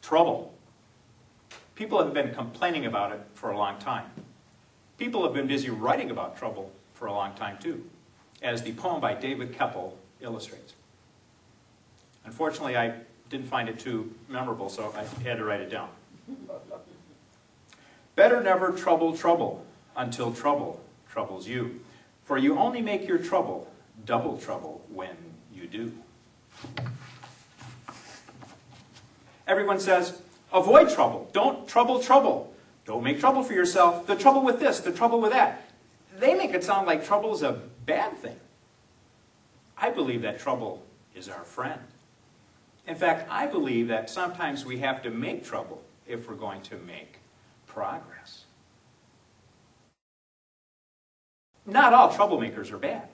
Trouble. People have been complaining about it for a long time. People have been busy writing about trouble for a long time too, as the poem by David Keppel illustrates. Unfortunately, I didn't find it too memorable, so I had to write it down. Better never trouble trouble until trouble troubles you, for you only make your trouble double trouble when you do. Everyone says, avoid trouble. Don't trouble trouble. Don't make trouble for yourself. The trouble with this, the trouble with that. They make it sound like trouble is a bad thing. I believe that trouble is our friend. In fact, I believe that sometimes we have to make trouble if we're going to make progress. Not all troublemakers are bad.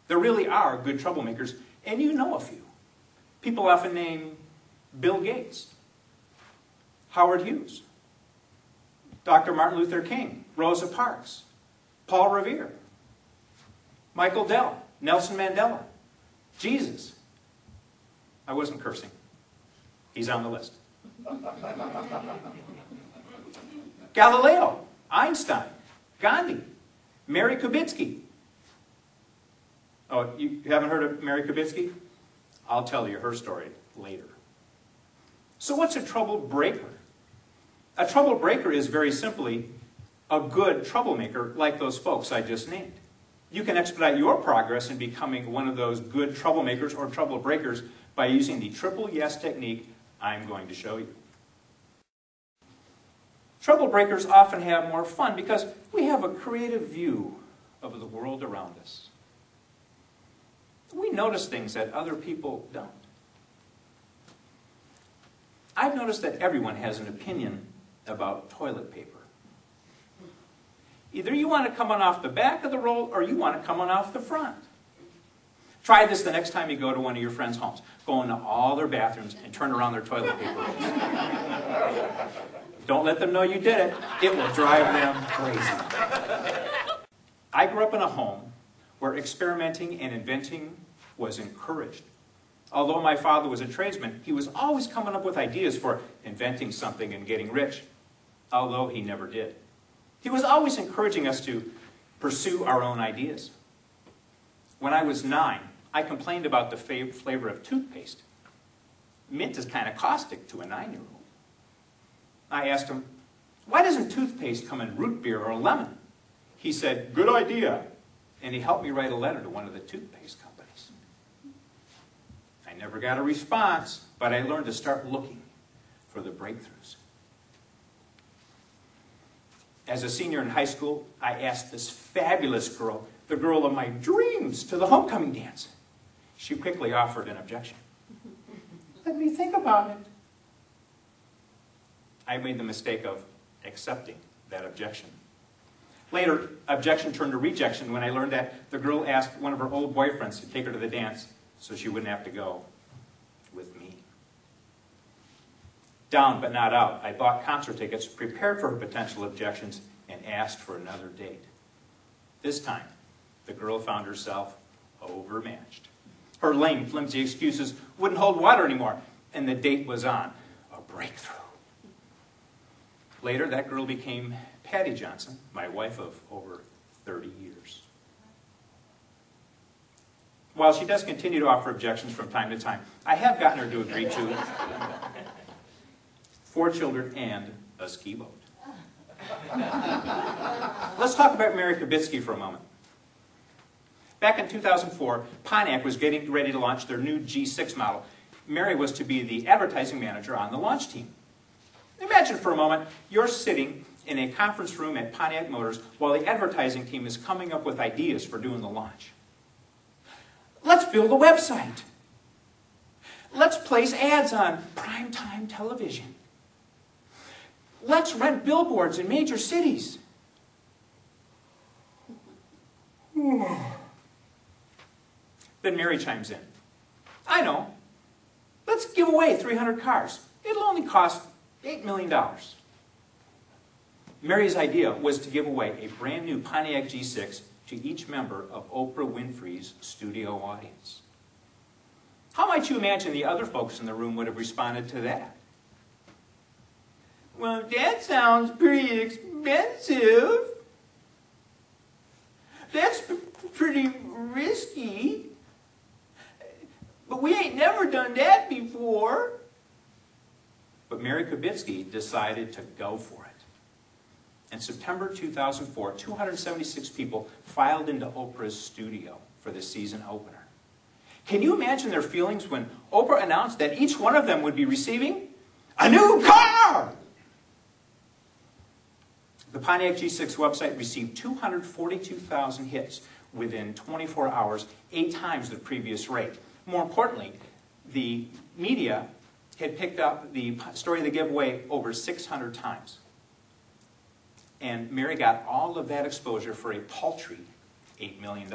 There really are good troublemakers, and you know a few. People often name Bill Gates, Howard Hughes, Dr. Martin Luther King, Rosa Parks, Paul Revere, Michael Dell, Nelson Mandela, Jesus. I wasn't cursing. He's on the list. Galileo, Einstein, Gandhi, Mary Kubitsky. Oh, you haven't heard of Mary Kubitsky? I'll tell you her story later. So what's a trouble breaker? A trouble breaker is very simply a good troublemaker like those folks I just named. You can expedite your progress in becoming one of those good troublemakers or trouble breakers by using the triple yes technique I'm going to show you. Trouble breakers often have more fun because we have a creative view of the world around us. We notice things that other people don't. I've noticed that everyone has an opinion about toilet paper. Either you want it coming off the back of the roll or you want it coming off the front. Try this the next time you go to one of your friends' homes. Go into all their bathrooms and turn around their toilet paper rolls. Don't let them know you did it. It will drive them crazy. I grew up in a home where experimenting and inventing was encouraged. Although my father was a tradesman, he was always coming up with ideas for inventing something and getting rich, although he never did. He was always encouraging us to pursue our own ideas. When I was 9, I complained about the flavor of toothpaste. Mint is kind of caustic to a 9-year-old. I asked him, why doesn't toothpaste come in root beer or lemon? He said, good idea. And he helped me write a letter to one of the toothpaste companies. I never got a response, but I learned to start looking for the breakthroughs. As a senior in high school, I asked this fabulous girl, the girl of my dreams, to the homecoming dance. She quickly offered an objection. Let me think about it. I made the mistake of accepting that objection. Later, objection turned to rejection when I learned that the girl asked one of her old boyfriends to take her to the dance so she wouldn't have to go with me. Down but not out, I bought concert tickets, prepared for her potential objections, and asked for another date. This time, the girl found herself overmatched. Her lame, flimsy excuses wouldn't hold water anymore, and the date was on. A breakthrough. Later, that girl became Patty Johnson, my wife of over 30 years. While she does continue to offer objections from time to time, I have gotten her to agree to 4 children and a ski boat. Let's talk about Mary Kubitsky for a moment. Back in 2004, Pontiac was getting ready to launch their new G6 model. Mary was to be the advertising manager on the launch team. Imagine for a moment, you're sitting in a conference room at Pontiac Motors while the advertising team is coming up with ideas for doing the launch. Let's build a website. Let's place ads on primetime television. Let's rent billboards in major cities. Then Mary chimes in. I know. Let's give away 300 cars. It'll only cost $8 million. Mary's idea was to give away a brand new Pontiac G6 to each member of Oprah Winfrey's studio audience. How might you imagine the other folks in the room would have responded to that? Well, that sounds pretty expensive. That's pretty risky. But we ain't never done that before. But Mary Kubitsky decided to go for it. In September 2004, 276 people filed into Oprah's studio for the season opener. Can you imagine their feelings when Oprah announced that each one of them would be receiving a new car? The Pontiac G6 website received 242,000 hits within 24 hours, 8 times the previous rate. More importantly, the media had picked up the story of the giveaway over 600 times. And Mary got all of that exposure for a paltry $8 million.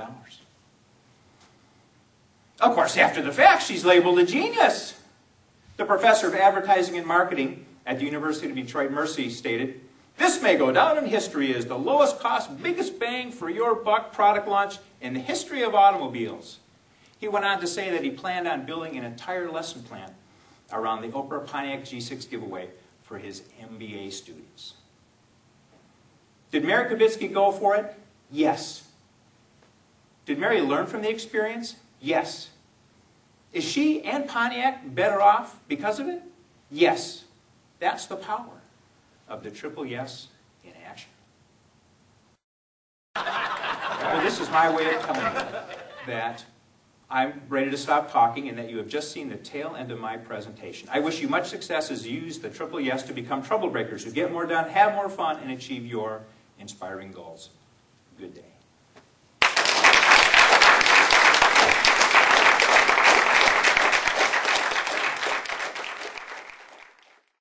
Of course, after the fact, she's labeled a genius. The professor of advertising and marketing at the University of Detroit Mercy stated, "This may go down in history as the lowest cost, biggest bang for your buck product launch in the history of automobiles." He went on to say that he planned on building an entire lesson plan around the Oprah Pontiac G6 giveaway for his MBA students. Did Mary Kubitsky go for it? Yes. Did Mary learn from the experience? Yes. Is she and Pontiac better off because of it? Yes. That's the power of the triple yes in action. Well, this is my way of telling you that I'm ready to stop talking and that you have just seen the tail end of my presentation. I wish you much success as you use the triple yes to become trouble breakers who get more done, have more fun, and achieve your inspiring goals. Good day.